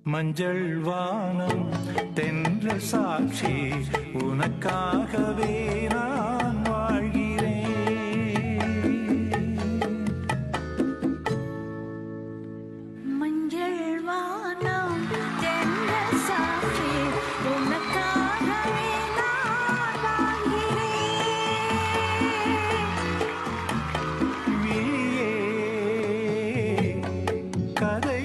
மஞ்சள் வானம் தென்றல் சாட்சி உனக்காகவே நான் வாழ்கிறேன். மஞ்சள் வானம் தென்றல் சாட்சி உனக்காகவே நான் வாழ்கிறேன். கதை